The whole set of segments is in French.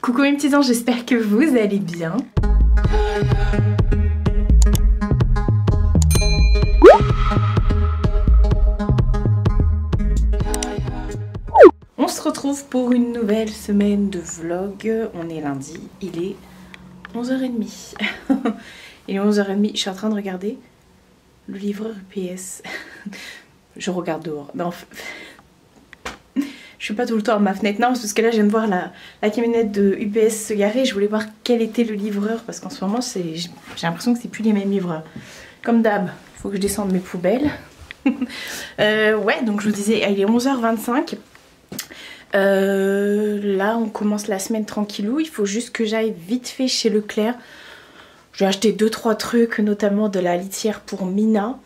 Coucou mes petits anges, j'espère que vous allez bien. On se retrouve pour une nouvelle semaine de vlog. On est lundi, il est 11h30. Il est 11h30, je suis en train de regarder le livreur UPS. Je regarde dehors. Ben, je suis pas tout le temps à ma fenêtre, non, parce que là je viens de voir la camionnette de UPS se garer. Je voulais voir quel était le livreur, parce qu'en ce moment j'ai l'impression que c'est plus les mêmes livreurs. Comme d'hab, il faut que je descende mes poubelles. Ouais, donc je vous disais, il est 11h25. Là on commence la semaine tranquillou. Il faut juste que j'aille vite fait chez Leclerc. Je vais acheter 2-3 trucs, notamment de la litière pour Mina.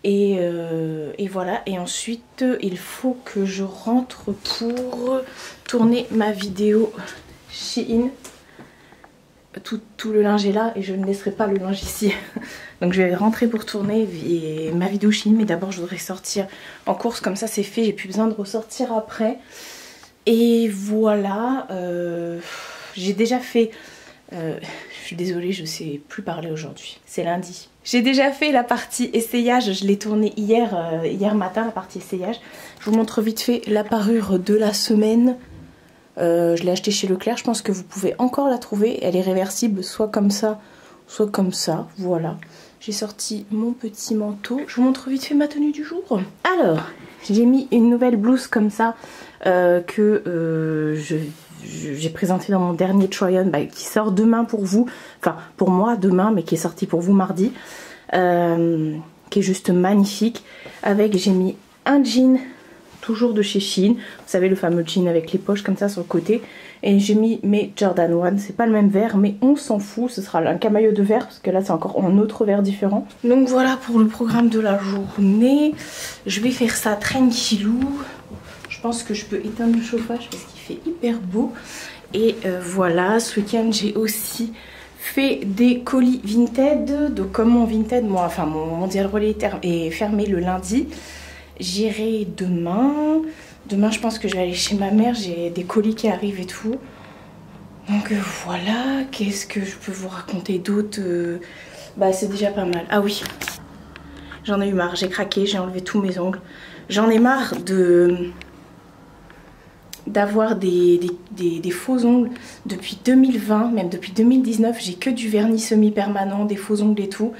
Et voilà, et ensuite il faut que je rentre pour tourner ma vidéo Shein. Tout le linge est là et je ne laisserai pas le linge ici. Donc je vais rentrer pour tourner ma vidéo Shein, mais d'abord je voudrais sortir en course, comme ça c'est fait, j'ai plus besoin de ressortir après. Et voilà, j'ai déjà fait... je suis désolée, je sais plus parler aujourd'hui, c'est lundi. J'ai déjà fait la partie essayage, je l'ai tournée hier matin, la partie essayage. Je vous montre vite fait la parure de la semaine. Je l'ai achetée chez Leclerc, je pense que vous pouvez encore la trouver. Elle est réversible, soit comme ça, voilà. J'ai sorti mon petit manteau. Je vous montre vite fait ma tenue du jour. Alors, j'ai mis une nouvelle blouse comme ça que j'ai présenté dans mon dernier try-on, qui sort demain pour vous, enfin pour moi demain, mais qui est sorti pour vous mardi, qui est juste magnifique. Avec, j'ai mis un jean toujours de chez Shein, vous savez, le fameux jean avec les poches comme ça sur le côté, et j'ai mis mes Jordan 1, c'est pas le même vert mais on s'en fout, ce sera un camaillot de vert parce que là c'est encore un autre vert différent. Donc voilà pour le programme de la journée. Je vais faire ça tranquillou. Je pense que je peux éteindre le chauffage parce qu'il fait hyper beau. Et voilà, ce week-end j'ai aussi fait des colis Vinted. Donc comme mon Vinted, moi, enfin mon Mondial Relais est fermé le lundi, j'irai demain. Demain je pense que je vais aller chez ma mère, j'ai des colis qui arrivent et tout. Donc voilà, qu'est-ce que je peux vous raconter d'autre? C'est déjà pas mal. Ah oui, j'en ai eu marre, j'ai craqué, j'ai enlevé tous mes ongles. J'en ai marre d'avoir des faux ongles depuis 2020, même depuis 2019, j'ai que du vernis semi-permanent, des faux ongles et tout,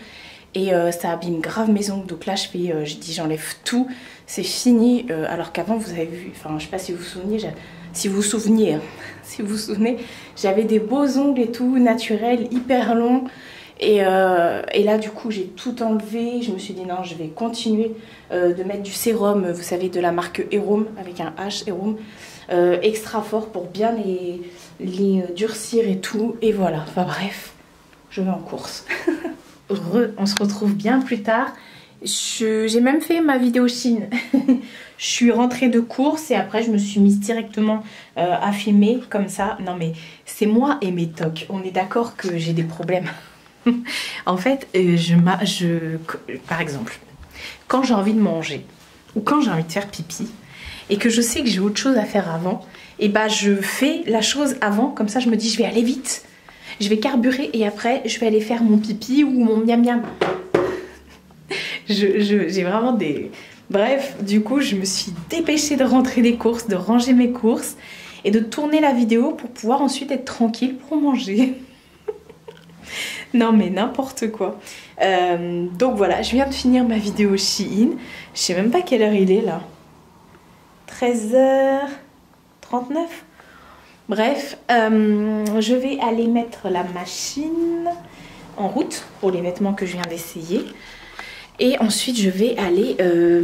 et ça abîme grave mes ongles. Donc là je dis j'enlève tout, c'est fini, alors qu'avant vous avez vu, enfin je sais pas si vous vous souvenez, si vous vous souvenez, j'avais des beaux ongles et tout, naturels, hyper longs. Et là du coup j'ai tout enlevé. Je me suis dit non, je vais continuer de mettre du sérum, vous savez, de la marque Héroum, avec un H, Héroum, extra fort pour bien les durcir et tout. Et voilà, enfin bref, je vais en course. On se retrouve bien plus tard. J'ai même fait ma vidéo Shein. Je suis rentrée de course et après je me suis mise directement à filmer comme ça. Non mais c'est moi et mes tocs, on est d'accord que j'ai des problèmes. En fait, par exemple, quand j'ai envie de manger ou quand j'ai envie de faire pipi et que je sais que j'ai autre chose à faire avant, et je fais la chose avant, comme ça je me dis je vais aller vite, je vais carburer et après je vais aller faire mon pipi ou mon miam miam. J'ai vraiment des... Bref, du coup je me suis dépêchée de rentrer des courses, de ranger mes courses et de tourner la vidéo pour pouvoir ensuite être tranquille pour manger. Non mais n'importe quoi. Donc voilà, je viens de finir ma vidéo Shein. Je sais même pas quelle heure il est là. 13h39. Bref, je vais aller mettre la machine en route pour les vêtements que je viens d'essayer. Et ensuite je vais aller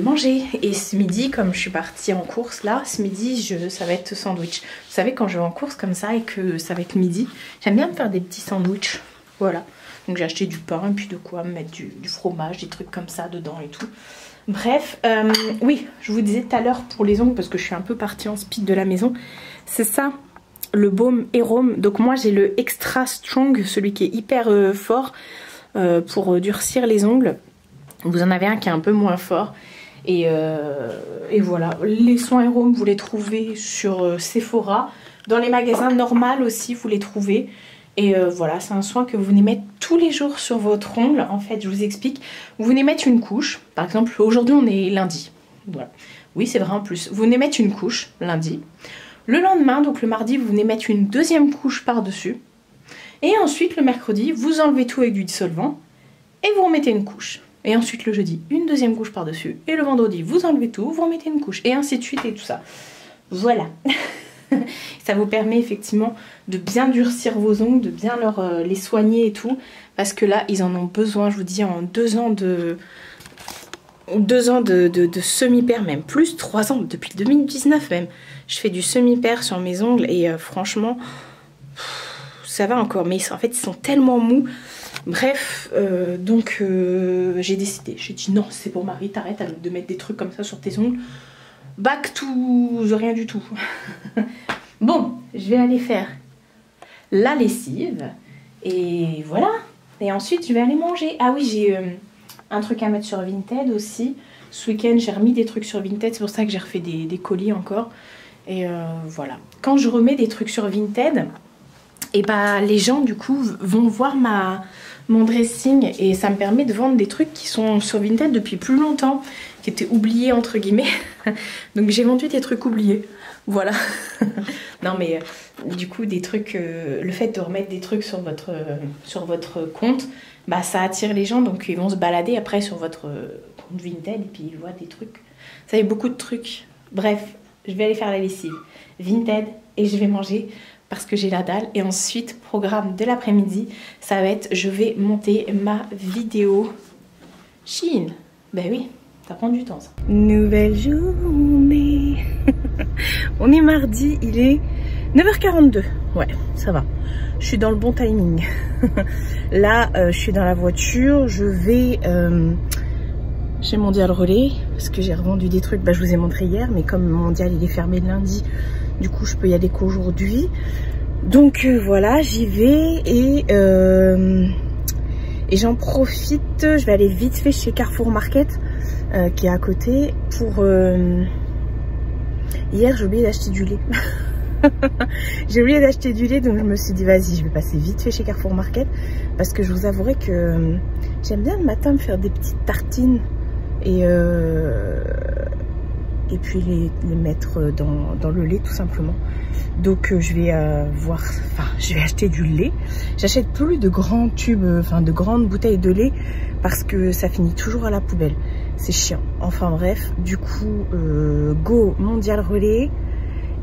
manger. Et ce midi, comme je suis partie en course là, ce midi ça va être sandwich. Vous savez, quand je vais en course comme ça et que ça va être midi, j'aime bien me faire des petits sandwichs. Voilà, donc j'ai acheté du pain et puis de quoi mettre du fromage, des trucs comme ça dedans et tout. Bref, oui, je vous disais tout à l'heure pour les ongles, parce que je suis un peu partie en speed de la maison. C'est ça, le baume Héroum. Donc moi j'ai le Extra Strong, celui qui est hyper fort pour durcir les ongles. Vous en avez un qui est un peu moins fort. Et voilà, les soins Héroum, vous les trouvez sur Sephora. Dans les magasins normaux aussi, vous les trouvez. Et voilà, c'est un soin que vous venez mettre tous les jours sur votre ongle. En fait, je vous explique. Vous venez mettre une couche. Par exemple, aujourd'hui, on est lundi. Voilà. Oui, c'est vrai en plus. Vous venez mettre une couche lundi. Le lendemain, donc le mardi, vous venez mettre une deuxième couche par-dessus. Et ensuite, le mercredi, vous enlevez tout avec du dissolvant. Et vous remettez une couche. Et ensuite, le jeudi, une deuxième couche par-dessus. Et le vendredi, vous enlevez tout, vous remettez une couche. Et ainsi de suite et tout ça. Voilà. Ça vous permet effectivement de bien durcir vos ongles, de bien les soigner et tout. Parce que là, ils en ont besoin, je vous dis, en 2 ans de semi-pair, même plus 3 ans, depuis 2019 même. Je fais du semi-pair sur mes ongles et franchement, ça va encore. Mais en fait, ils sont tellement mous. Bref, donc j'ai décidé. J'ai dit non, c'est pour Marie, t'arrêtes de mettre des trucs comme ça sur tes ongles. Back to rien du tout. Bon, je vais aller faire la lessive. Et voilà. Et ensuite, je vais aller manger. Ah oui, j'ai un truc à mettre sur Vinted aussi. Ce week-end, j'ai remis des trucs sur Vinted. C'est pour ça que j'ai refait des colis encore. Et voilà. Quand je remets des trucs sur Vinted, et bah, les gens, du coup, vont voir mon dressing. Et ça me permet de vendre des trucs qui sont sur Vinted depuis plus longtemps. Qui étaient oubliés, entre guillemets. Donc, j'ai vendu des trucs oubliés. Voilà. Non, mais du coup, des trucs... le fait de remettre des trucs sur votre compte, bah, ça attire les gens. Donc, ils vont se balader après sur votre compte Vinted. Et puis, ils voient des trucs. Ça fait beaucoup de trucs. Bref, je vais aller faire la lessive Vinted. Et je vais manger parce que j'ai la dalle. Et ensuite, programme de l'après-midi, ça va être... Je vais monter ma vidéo Shein. Ben oui. Ça prend du temps ça. Nouvelle journée. On est mardi, il est 9h42. Ouais, ça va. Je suis dans le bon timing. Là, je suis dans la voiture. Je vais chez Mondial Relais. Parce que j'ai revendu des trucs. Bah, je vous ai montré hier. Mais comme Mondial il est fermé le lundi. Du coup, je peux y aller qu'aujourd'hui. Donc voilà, j'y vais. Et j'en profite. Je vais aller vite fait chez Carrefour Market. Qui est à côté pour... Hier j'ai oublié d'acheter du lait. J'ai oublié d'acheter du lait, donc je me suis dit vas-y, je vais passer vite fait chez Carrefour Market parce que je vous avouerai que j'aime bien le matin me faire des petites tartines et puis les mettre dans le lait tout simplement. Donc je vais je vais acheter du lait. J'achète plus de grands tubes, de grandes bouteilles de lait parce que ça finit toujours à la poubelle. C'est chiant. Enfin bref, du coup, go Mondial Relais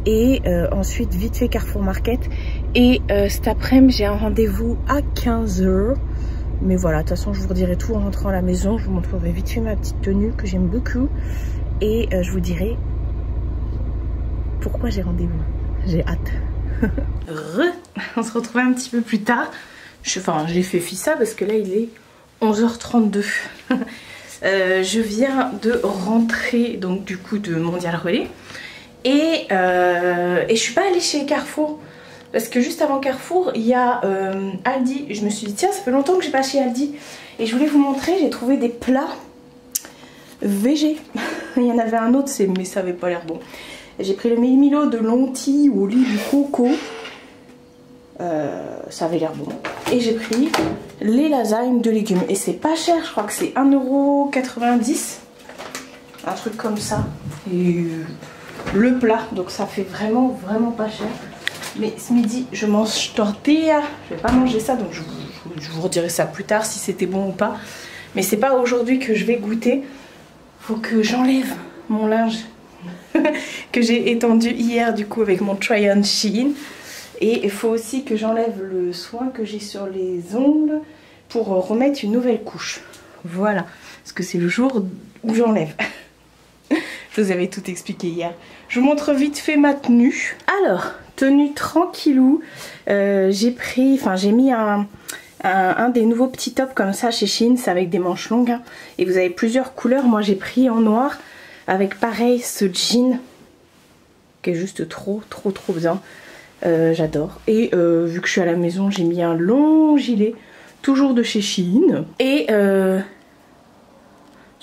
et ensuite vite fait Carrefour Market. Et cet après-midi, j'ai un rendez-vous à 15 h. Mais voilà, de toute façon, je vous redirai tout en rentrant à la maison. Je vous montrerai vite fait ma petite tenue que j'aime beaucoup. Et je vous dirai pourquoi j'ai rendez-vous. J'ai hâte. On se retrouve un petit peu plus tard. J'ai fait fissa parce que là, il est 11h32. Je viens de rentrer donc du coup de Mondial Relais et je suis pas allée chez Carrefour parce que juste avant Carrefour il y a Aldi. Je me suis dit tiens, ça fait longtemps que j'ai pas chez Aldi et je voulais vous montrer. J'ai trouvé des plats végé. Il y en avait un autre mais ça avait pas l'air bon. J'ai pris le milo de lentilles au lait du coco. Ça avait l'air bon. Et j'ai pris les lasagnes de légumes. Et c'est pas cher, je crois que c'est 1,90 €. Un truc comme ça. Et le plat, donc ça fait vraiment pas cher. Mais ce midi, je mange tortilla. Je vais pas manger ça, donc je vous redirai ça plus tard si c'était bon ou pas. Mais c'est pas aujourd'hui que je vais goûter. Faut que j'enlève mon linge que j'ai étendu hier du coup avec mon try-on Shein. Et il faut aussi que j'enlève le soin que j'ai sur les ongles pour remettre une nouvelle couche. Voilà, parce que c'est le jour où j'enlève. Je vous avais tout expliqué hier. Je vous montre vite fait ma tenue. Alors, tenue tranquillou. J'ai mis un des nouveaux petits tops comme ça chez Shein. C'est avec des manches longues. Hein. Et vous avez plusieurs couleurs. Moi, j'ai pris en noir avec pareil ce jean qui est juste trop bien. J'adore. Et vu que je suis à la maison, j'ai mis un long gilet, toujours de chez Shein. Et je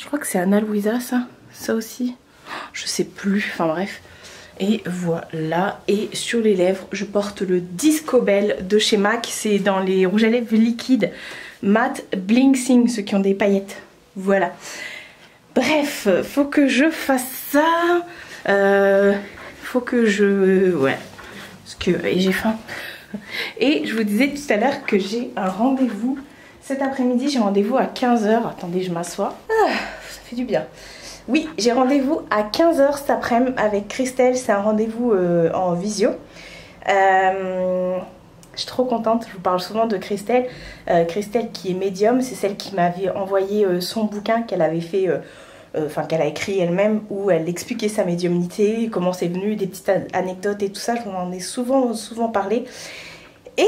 crois que c'est Ana Luisa ça aussi. Je sais plus, enfin bref. Et voilà, et sur les lèvres, je porte le Disco Bell de chez MAC. C'est dans les rouges à lèvres liquides mat Bling Sing, ceux qui ont des paillettes. Voilà. Bref, faut que je fasse ça. Faut que je... Ouais, parce que et j'ai faim. Et je vous disais tout à l'heure que j'ai un rendez-vous. Cet après-midi, j'ai rendez-vous à 15 h. Attendez, je m'assois. Ah, ça fait du bien. Oui, j'ai rendez-vous à 15 h cet après-midi avec Christelle. C'est un rendez-vous en visio. Je suis trop contente. Je vous parle souvent de Christelle. Christelle qui est médium. C'est celle qui m'avait envoyé son bouquin qu'elle avait fait... Enfin qu'elle a écrit elle-même, où elle expliquait sa médiumnité, comment c'est venu, des petites anecdotes et tout ça. Je vous en ai souvent parlé. Et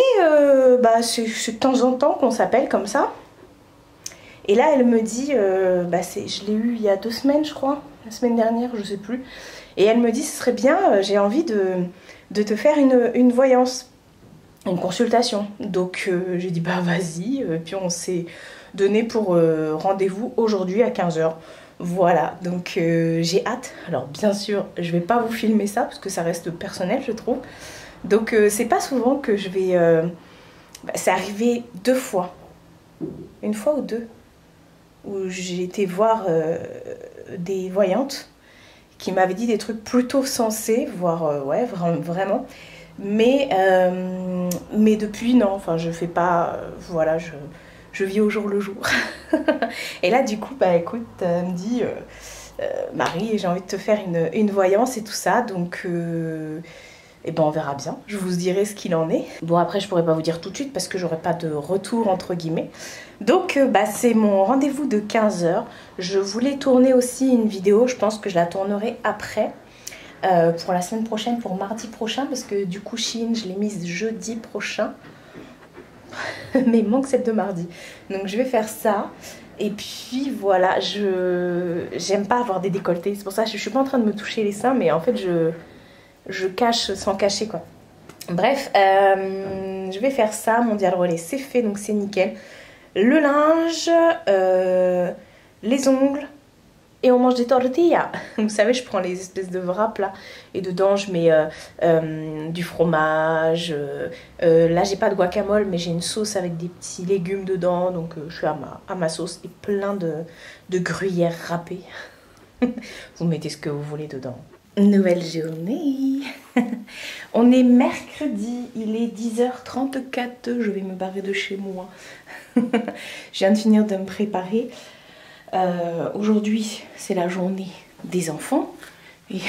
c'est de temps en temps qu'on s'appelle comme ça. Et là elle me dit, je l'ai eu il y a 2 semaines je crois, la semaine dernière, je sais plus. Et elle me dit, ce serait bien, j'ai envie de te faire une voyance, une consultation. Donc j'ai dit bah vas-y, puis on s'est donné pour rendez-vous aujourd'hui à 15 h. Voilà, donc j'ai hâte. Alors bien sûr, je vais pas vous filmer ça parce que ça reste personnel, je trouve. Donc c'est pas souvent que je vais... c'est arrivé 2 fois. Une fois ou 2. Où j'ai été voir des voyantes qui m'avaient dit des trucs plutôt sensés, voire ouais, vraiment. Mais depuis, non, enfin je fais pas... voilà, je vis au jour le jour. Et là du coup bah écoute, elle me dit Marie, j'ai envie de te faire une voyance et tout ça, donc et ben on verra bien, je vous dirai ce qu'il en est. Bon après je pourrais pas vous dire tout de suite parce que j'aurai pas de retour entre guillemets. Donc c'est mon rendez-vous de 15 h. Je voulais tourner aussi une vidéo, je pense que je la tournerai après. Pour la semaine prochaine, pour mardi prochain, parce que du coup Shein je l'ai mise jeudi prochain. Mais il manque celle de mardi. Donc je vais faire ça. Et puis voilà, j'aime pas avoir des décolletés. C'est pour ça que je suis pas en train de me toucher les seins, mais en fait je cache sans cacher quoi. Bref, je vais faire ça. Mondial relais c'est fait, donc c'est nickel. Le linge, les ongles. Et on mange des tortillas. Vous savez, je prends les espèces de wraps là. Et dedans, je mets du fromage. Là, j'ai pas de guacamole, mais j'ai une sauce avec des petits légumes dedans. Donc, je suis à ma sauce. Et plein de gruyère râpée. Vous mettez ce que vous voulez dedans. Nouvelle journée. On est mercredi. Il est 10h34. Je vais me barrer de chez moi. Je viens de finir de me préparer. Aujourd'hui c'est la journée des enfants et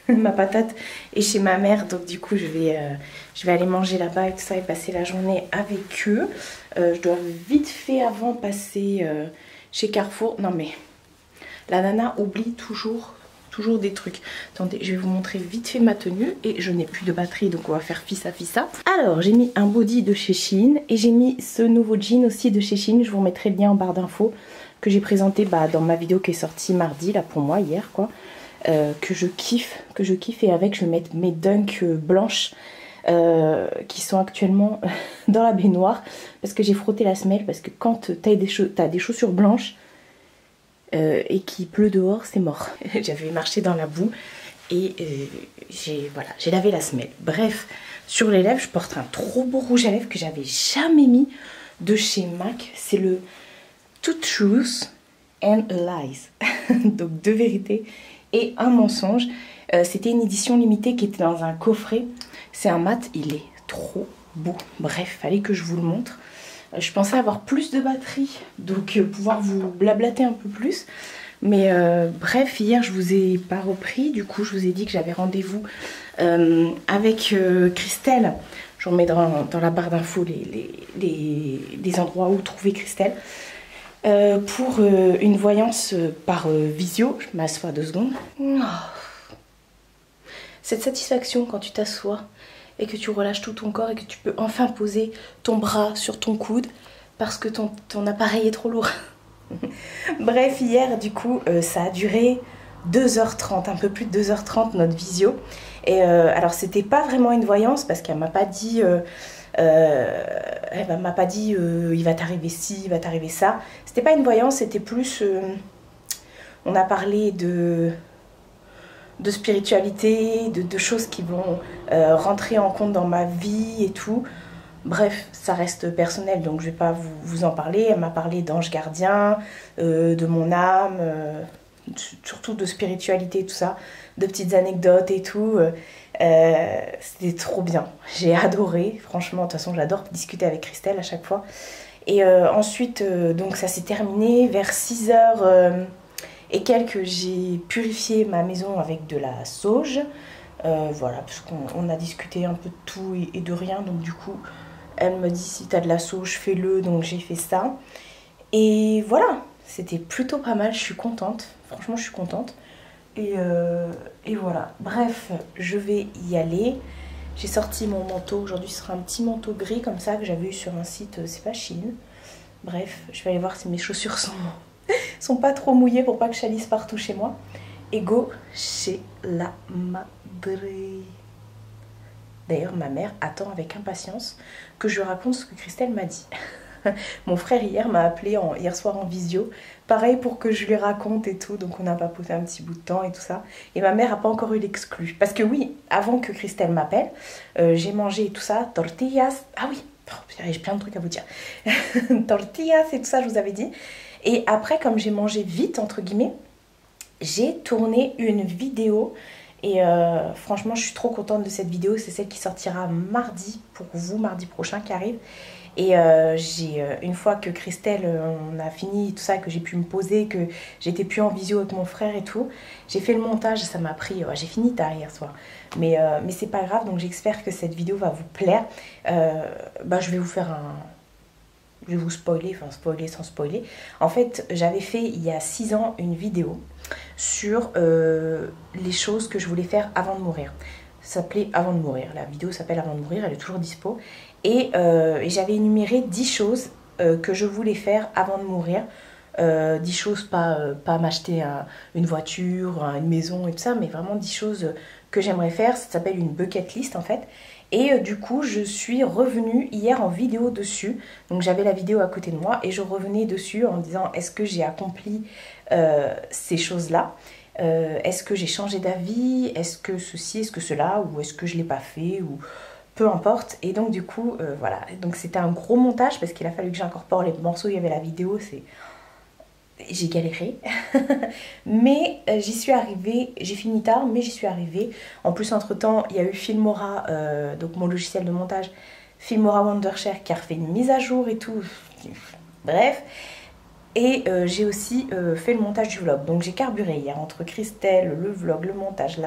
ma patate est chez ma mère, donc du coup je vais aller manger là-bas et tout ça et passer la journée avec eux. Je dois vite fait avant passer chez Carrefour. Non mais la nana oublie toujours des trucs. Attendez, je vais vous montrer vite fait ma tenue et je n'ai plus de batterie donc on va faire fissa. Alors j'ai mis un body de chez Shein et j'ai mis ce nouveau jean aussi de chez Shein. Je vous remettrai le lien en barre d'infos, que j'ai présenté dans ma vidéo qui est sortie mardi, là pour moi, hier quoi, que je kiffe, et avec je vais mettre mes dunks blanches qui sont actuellement dans la baignoire parce que j'ai frotté la semelle, parce que quand t'as des chaussures blanches et qu'il pleut dehors, c'est mort. J'avais marché dans la boue et j'ai lavé la semelle. Bref, sur les lèvres, je porte un trop beau rouge à lèvres que j'avais jamais mis de chez MAC, c'est le Two Truths and a Lies. Donc 2 vérités et un mensonge. C'était une édition limitée qui était dans un coffret. C'est un mat, il est trop beau. Bref, fallait que je vous le montre. Je pensais avoir plus de batterie, donc pouvoir vous blablater un peu plus. Mais bref, hier je vous ai pas repris. Du coup, je vous ai dit que j'avais rendez-vous avec Christelle. Je vous mets dans la barre d'infos les endroits où trouver Christelle. Pour une voyance par visio. Je m'assois 2 secondes. Oh. Cette satisfaction quand tu t'assois et que tu relâches tout ton corps et que tu peux enfin poser ton bras sur ton coude parce que ton appareil est trop lourd. Bref, hier du coup ça a duré 2h30, un peu plus de 2h30 notre visio. Et alors c'était pas vraiment une voyance parce qu'elle m'a pas dit... elle m'a pas dit il va t'arriver ci, il va t'arriver ça. C'était pas une voyance, c'était plus on a parlé de de spiritualité, de choses qui vont rentrer en compte dans ma vie et tout. Bref, ça reste personnel, donc je vais pas vous en parler. Elle m'a parlé d'ange gardien, de mon âme, surtout de spiritualité, tout ça, de petites anecdotes et tout. C'était trop bien, j'ai adoré, franchement. De toute façon, j'adore discuter avec Christelle à chaque fois. Et ensuite, donc ça s'est terminé vers 6h et quelques. J'ai purifié ma maison avec de la sauge. Voilà, parce qu'on a discuté un peu de tout et de rien, donc du coup... Elle me dit si t'as de la sauge, fais-le, donc j'ai fait ça. Et voilà, c'était plutôt pas mal, je suis contente. Franchement, je suis contente. Et voilà, bref, je vais y aller. J'ai sorti mon manteau, aujourd'hui ce sera un petit manteau gris comme ça que j'avais eu sur un site, c'est pas Shein. Bref, je vais aller voir si mes chaussures sont pas trop mouillées pour pas que je salisse partout chez moi. Et go chez la madre. D'ailleurs, ma mère attend avec impatience que je lui raconte ce que Christelle m'a dit. Mon frère hier m'a appelé hier soir en visio. Pareil pour que je lui raconte et tout. Donc on a papoté un petit bout de temps et tout ça. Et ma mère n'a pas encore eu l'exclu. Parce que oui, avant que Christelle m'appelle, j'ai mangé et tout ça. Tortillas. Ah oui, j'ai plein de trucs à vous dire. Tortillas et tout ça, je vous avais dit. Et après, comme j'ai mangé vite, entre guillemets, j'ai tourné une vidéo. Et franchement, je suis trop contente de cette vidéo. C'est celle qui sortira mardi pour vous, mardi prochain qui arrive. Et une fois que Christelle, on a fini tout ça, que j'ai pu me poser, que j'étais plus en visio avec mon frère et tout, j'ai fait le montage. Ça m'a pris, j'ai fini tard hier soir. Mais c'est pas grave, donc j'espère que cette vidéo va vous plaire. Je vais vous faire un... Je vais vous spoiler, enfin spoiler sans spoiler. En fait, j'avais fait il y a 6 ans une vidéo sur les choses que je voulais faire avant de mourir. Ça s'appelait Avant de mourir. La vidéo s'appelle Avant de mourir, elle est toujours dispo. Et j'avais énuméré 10 choses que je voulais faire avant de mourir. 10 choses, pas m'acheter une voiture, une maison et tout ça, mais vraiment 10 choses que j'aimerais faire. Ça s'appelle une bucket list en fait. Et du coup, je suis revenue hier en vidéo dessus. Donc j'avais la vidéo à côté de moi et je revenais dessus en me disant est-ce que j'ai accompli ces choses-là, est-ce que j'ai changé d'avis, est-ce que ceci, est-ce que cela, ou est-ce que je ne l'ai pas fait, ou peu importe. Et donc du coup, voilà. Donc c'était un gros montage parce qu'il a fallu que j'incorpore les morceaux, il y avait la vidéo, j'ai galéré. Mais j'y suis arrivée, j'ai fini tard, mais j'y suis arrivée. En plus, entre-temps, il y a eu Filmora, donc mon logiciel de montage, Filmora Wondershare, qui a refait une mise à jour et tout. Bref. Et j'ai aussi fait le montage du vlog. Donc j'ai carburé hier entre Christelle, le vlog, le montage,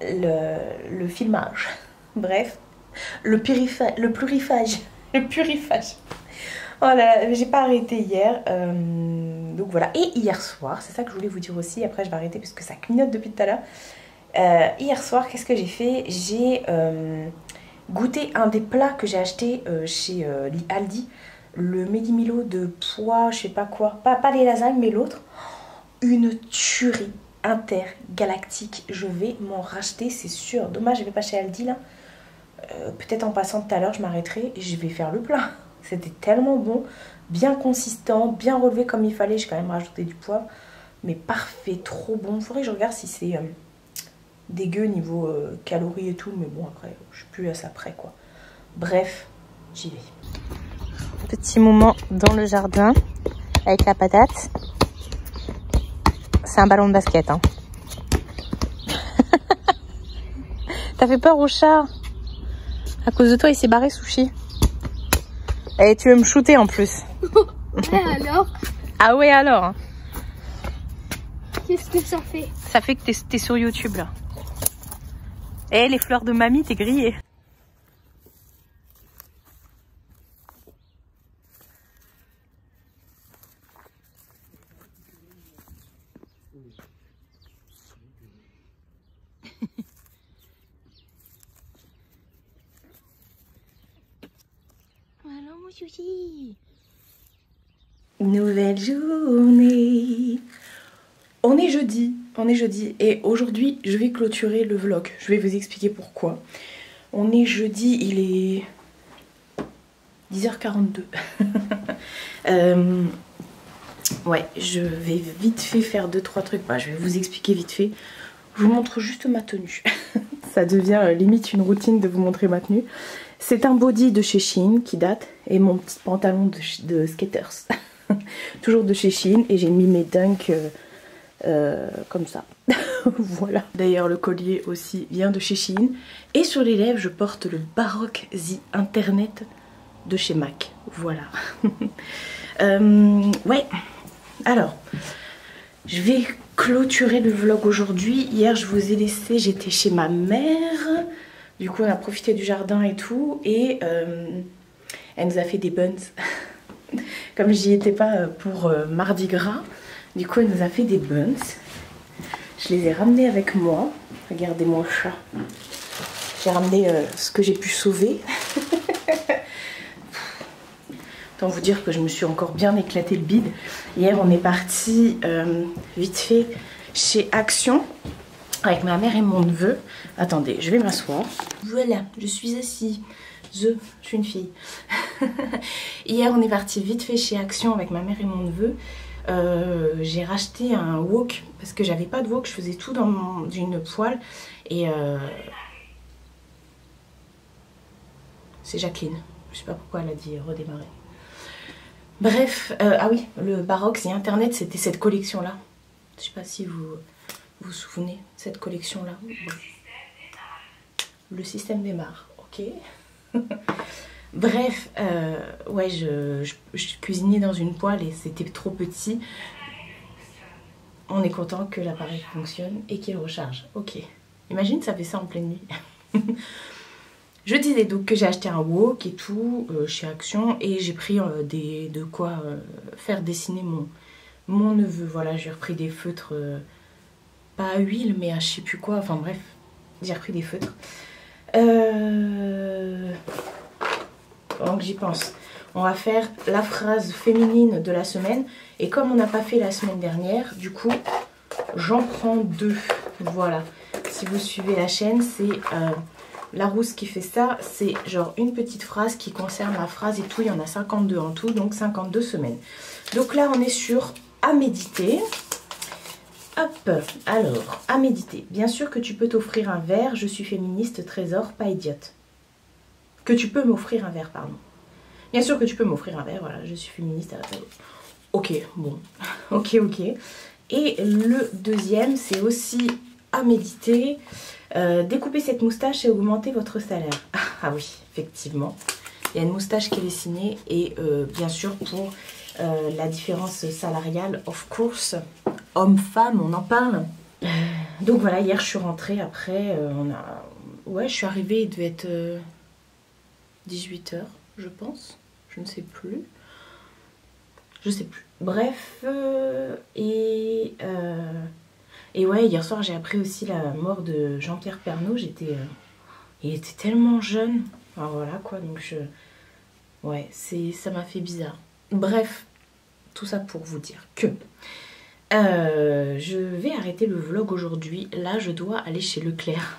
le filmage. Bref, le purifage. Le purifage. Voilà, j'ai pas arrêté hier. Donc voilà. Et hier soir, c'est ça que je voulais vous dire aussi. Après, je vais arrêter parce que ça clignote depuis tout à l'heure. Hier soir, qu'est-ce que j'ai fait? J'ai goûté un des plats que j'ai acheté chez Aldi. Le Medi-Milo de pois, je sais pas quoi. Pas les lasagnes, mais l'autre. Une tuerie intergalactique. Je vais m'en racheter, c'est sûr. Dommage, je vais pas chez Aldi là. Peut-être en passant tout à l'heure, je m'arrêterai et je vais faire le plat. C'était tellement bon, bien consistant, bien relevé comme il fallait. J'ai quand même rajouté du poivre, mais parfait, trop bon. Faudrait que je regarde si c'est dégueu niveau calories et tout, mais bon après, je suis plus à ça près quoi. Bref, j'y vais. Petit moment dans le jardin avec la patate. C'est un ballon de basket. Hein. T'as fait peur au chat? À cause de toi, il s'est barré, Sushi. Et tu veux me shooter en plus. Ouais, alors? Ah ouais, alors? Qu'est-ce que ça fait? Ça fait que t'es sur YouTube, là. Eh, les fleurs de mamie, t'es grillée. Alors, mon Sushi. Nouvelle journée. On est jeudi et aujourd'hui je vais clôturer le vlog. Je vais vous expliquer pourquoi. On est jeudi, il est 10h42. Ouais, je vais vite fait faire 2-3 trucs. Bah, je vais vous expliquer vite fait. Je vous montre juste ma tenue. Ça devient limite une routine de vous montrer ma tenue. C'est un body de chez Shein qui date. Et mon petit pantalon de skaters. Toujours de chez Shein. Et j'ai mis mes dunks comme ça. Voilà. D'ailleurs le collier aussi vient de chez Shein. Et sur les lèvres je porte le Baroque The Internet de chez MAC. Voilà. Ouais. Alors, je vais clôturer le vlog aujourd'hui. Hier, je vous ai laissé, j'étais chez ma mère. Du coup, on a profité du jardin et tout. Et elle nous a fait des buns. Comme j'y étais pas pour Mardi Gras, du coup, elle nous a fait des buns. Je les ai ramenés avec moi. Regardez mon chat. J'ai ramené ce que j'ai pu sauver. Autant vous dire que je me suis encore bien éclaté le bide. Hier, on est parti vite fait chez Action avec ma mère et mon neveu. Attendez, je vais m'asseoir. Voilà, je suis assise. Je suis une fille. Hier, on est parti vite fait chez Action avec ma mère et mon neveu. J'ai racheté un wok parce que j'avais pas de wok. Je faisais tout dans une poêle. Et c'est Jacqueline. Je sais pas pourquoi elle a dit redémarrer. Bref, ah oui, le Baroque et Internet, c'était cette collection-là. Je sais pas si vous vous souvenez de cette collection-là. Le système démarre, ok. Bref, ouais, je cuisinais dans une poêle et c'était trop petit. On est content que l'appareil fonctionne et qu'il recharge. Ok. Imagine, ça fait ça en pleine nuit. Je disais donc que j'ai acheté un wok et tout chez Action et j'ai pris de quoi faire dessiner mon neveu. Voilà, j'ai repris des feutres, pas à huile mais à je sais plus quoi, enfin bref, j'ai repris des feutres. Donc j'y pense. On va faire la phrase féminine de la semaine et comme on n'a pas fait la semaine dernière, du coup j'en prends 2. Voilà, si vous suivez la chaîne, c'est... Larousse qui fait ça, c'est genre une petite phrase qui concerne la phrase et tout. Il y en a 52 en tout, donc 52 semaines. Donc là, on est sur à méditer. Hop, alors, à méditer. Bien sûr que tu peux t'offrir un verre. Je suis féministe, trésor, pas idiote. Que tu peux m'offrir un verre, pardon. Bien sûr que tu peux m'offrir un verre, voilà. Je suis féministe. Ok, bon. Ok. Et le deuxième, c'est aussi à méditer. Découper cette moustache et augmenter votre salaire. Ah oui, effectivement. Il y a une moustache qui est dessinée et bien sûr pour la différence salariale, of course, homme-femme, on en parle. Donc voilà, hier je suis rentrée après, ouais, je suis arrivée, il devait être 18 h, je pense. Je ne sais plus. Je sais plus. Bref, et ouais, hier soir, j'ai appris aussi la mort de Jean-Pierre Pernaut. Il était tellement jeune. Enfin voilà quoi, donc ouais, ça m'a fait bizarre. Bref, tout ça pour vous dire que je vais arrêter le vlog aujourd'hui. Là, je dois aller chez Leclerc.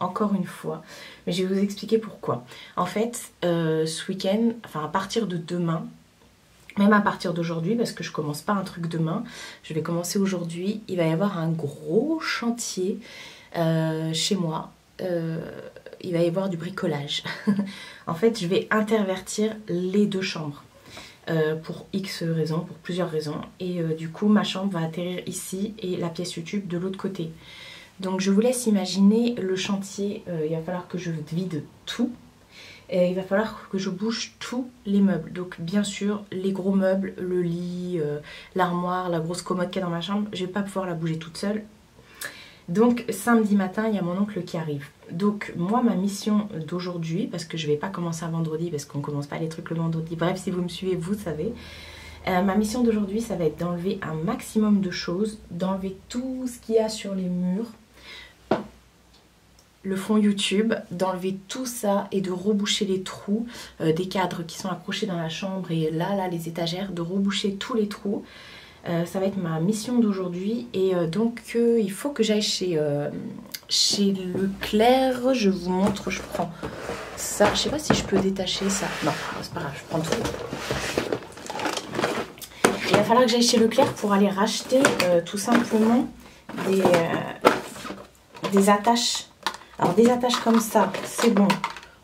Encore une fois. Mais je vais vous expliquer pourquoi. En fait, ce week-end, enfin à partir de demain, même à partir d'aujourd'hui, parce que je commence pas un truc demain, je vais commencer aujourd'hui. Il va y avoir un gros chantier chez moi. Il va y avoir du bricolage. En fait, je vais intervertir les 2 chambres. Pour X raisons, pour plusieurs raisons. Et du coup, ma chambre va atterrir ici et la pièce YouTube de l'autre côté. Donc je vous laisse imaginer le chantier. Il va falloir que je vide tout. Et il va falloir que je bouge tous les meubles. Donc bien sûr, les gros meubles, le lit, l'armoire, la grosse commode qu'il y a dans ma chambre, je ne vais pas pouvoir la bouger toute seule. Donc samedi matin, il y a mon oncle qui arrive. Donc moi, ma mission d'aujourd'hui, parce que je ne vais pas commencer un vendredi, parce qu'on ne commence pas les trucs le vendredi. Bref, si vous me suivez, vous savez. Ma mission d'aujourd'hui, ça va être d'enlever un maximum de choses, d'enlever tout ce qu'il y a sur les murs. Le fond YouTube, d'enlever tout ça et de reboucher les trous des cadres qui sont accrochés dans la chambre et là les étagères, de reboucher tous les trous. Ça va être ma mission d'aujourd'hui et donc il faut que j'aille chez Leclerc. Je vous montre, je prends ça. Je sais pas si je peux détacher ça. Non, c'est pas grave, je prends tout. Il va falloir que j'aille chez Leclerc pour aller racheter tout simplement des attaches. Alors des attaches comme ça, c'est bon,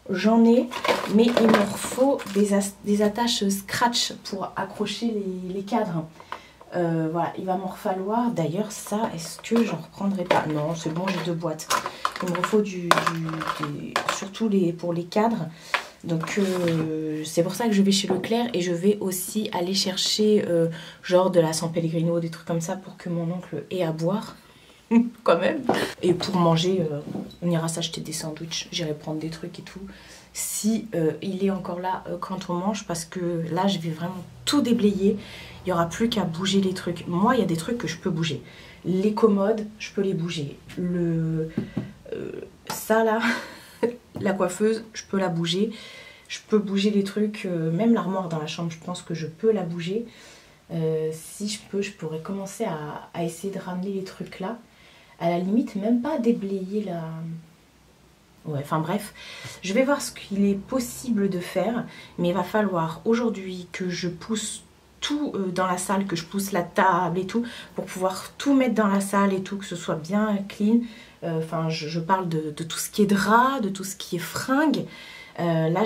j'en ai, mais il me faut des attaches scratch pour accrocher les cadres. Voilà, il va m'en falloir. D'ailleurs, ça, est-ce que j'en reprendrai pas? Non, c'est bon, j'ai 2 boîtes. Il me faut surtout pour les cadres. Donc, c'est pour ça que je vais chez Leclerc. Et je vais aussi aller chercher genre de la San Pellegrino, des trucs comme ça pour que mon oncle ait à boire. Quand même. Et pour manger, on ira s'acheter des sandwichs. J'irai prendre des trucs et tout. Si il est encore là quand on mange, parce que là, je vais vraiment tout déblayer. Il n'y aura plus qu'à bouger les trucs. Moi, il y a des trucs que je peux bouger. Les commodes, je peux les bouger. Ça là, la coiffeuse, je peux la bouger. Je peux bouger les trucs, même l'armoire dans la chambre, je pense que je peux la bouger. Si je peux, je pourrais commencer à essayer de ramener les trucs là. À la limite, même pas déblayer la... Ouais, enfin bref, je vais voir ce qu'il est possible de faire. Mais il va falloir aujourd'hui que je pousse tout dans la salle, que je pousse la table et tout, pour pouvoir tout mettre dans la salle et tout, que ce soit bien clean. Enfin, je parle de tout ce qui est drap, de tout ce qui est fringues. Là,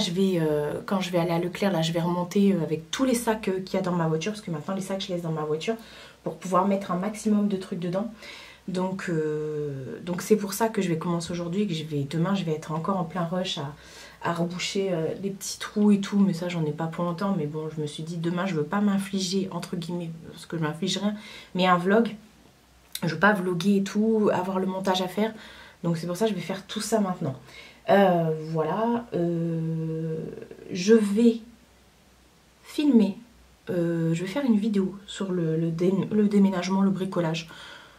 quand je vais aller à Leclerc, là, je vais remonter avec tous les sacs qu'il y a dans ma voiture, parce que maintenant, les sacs, je laisse dans ma voiture, pour pouvoir mettre un maximum de trucs dedans. Donc c'est pour ça que je vais commencer aujourd'hui, que demain, je vais être encore en plein rush à reboucher les petits trous et tout, mais ça, j'en ai pas pour longtemps. Mais bon, je me suis dit, demain, je veux pas m'infliger, entre guillemets, parce que je m'inflige rien, mais un vlog. Je veux pas vlogger et tout, avoir le montage à faire. Donc c'est pour ça que je vais faire tout ça maintenant. Voilà. Je vais filmer. Je vais faire une vidéo sur le déménagement, le bricolage.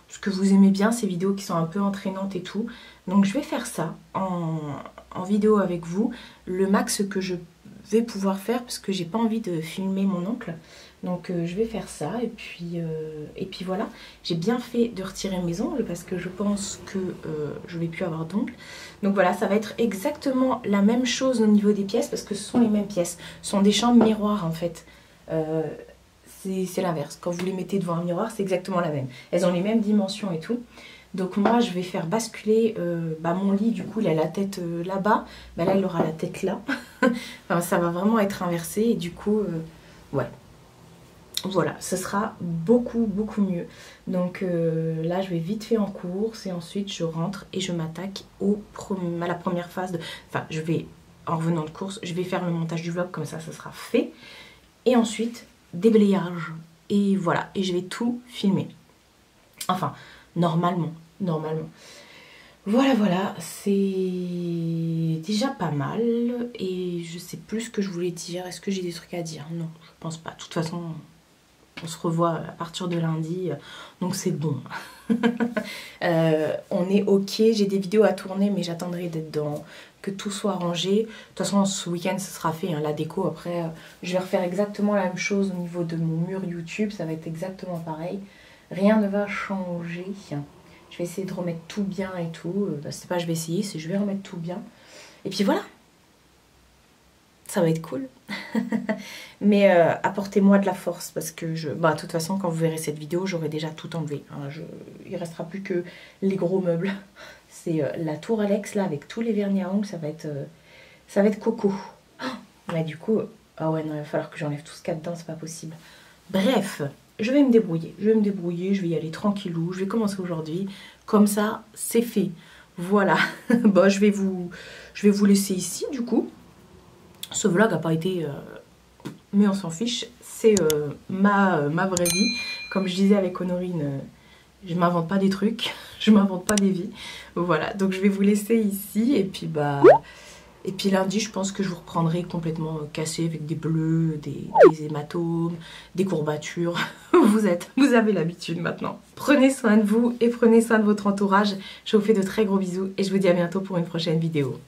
Parce que vous aimez bien ces vidéos qui sont un peu entraînantes et tout. Donc je vais faire ça en vidéo avec vous. Le max que je vais pouvoir faire, parce que j'ai pas envie de filmer mon oncle. Donc je vais faire ça et puis voilà. J'ai bien fait de retirer mes ongles parce que je pense que je vais plus avoir d'ongles. Donc voilà, ça va être exactement la même chose au niveau des pièces parce que ce sont les mêmes pièces. Ce sont des chambres miroirs en fait. C'est l'inverse. Quand vous les mettez devant un miroir, c'est exactement la même. Elles ont les mêmes dimensions et tout. Donc moi, je vais faire basculer mon lit. Du coup, il a la tête là-bas. Là, il aura la tête là. Enfin, ça va vraiment être inversé. Et du coup, ouais. Voilà, ce sera beaucoup mieux. Donc là, je vais vite fait en course et ensuite je rentre et je m'attaque à la première phase. Enfin, en revenant de course, je vais faire le montage du vlog, comme ça sera fait. Et ensuite, déblayage. Et voilà, et je vais tout filmer. Enfin, normalement. Voilà, c'est déjà pas mal. Et je sais plus ce que je voulais dire. Est-ce que j'ai des trucs à dire? Non, je pense pas. De toute façon... On se revoit à partir de lundi, donc c'est bon. On est ok, j'ai des vidéos à tourner, mais j'attendrai que tout soit rangé. De toute façon, ce week-end, ce sera fait, hein, la déco. Après, je vais refaire exactement la même chose au niveau de mon mur YouTube. Ça va être exactement pareil. Rien ne va changer. Je vais essayer de remettre tout bien et tout. C'est pas je vais essayer, c'est je vais remettre tout bien. Et puis voilà. Ça va être cool. Mais apportez-moi de la force parce que de toute façon, quand vous verrez cette vidéo, j'aurai déjà tout enlevé. Hein, il restera plus que les gros meubles. C'est la tour Alex là avec tous les vernis à ongles. Ça va être coco. Mais du coup, ah ouais, non, il va falloir que j'enlève tout ce qu'il y a dedans, c'est pas possible. Bref, je vais me débrouiller. Je vais y aller tranquillou. Je vais commencer aujourd'hui. Comme ça, c'est fait. Voilà. Bon, je vais vous laisser ici du coup. Ce vlog n'a pas été... mais on s'en fiche. C'est ma vraie vie. Comme je disais avec Honorine, je m'invente pas des trucs. Je m'invente pas des vies. Voilà. Donc je vais vous laisser ici. Et puis lundi, je pense que je vous reprendrai complètement cassé avec des bleus, des hématomes, des courbatures. Vous avez l'habitude maintenant. Prenez soin de vous et prenez soin de votre entourage. Je vous fais de très gros bisous. Et je vous dis à bientôt pour une prochaine vidéo.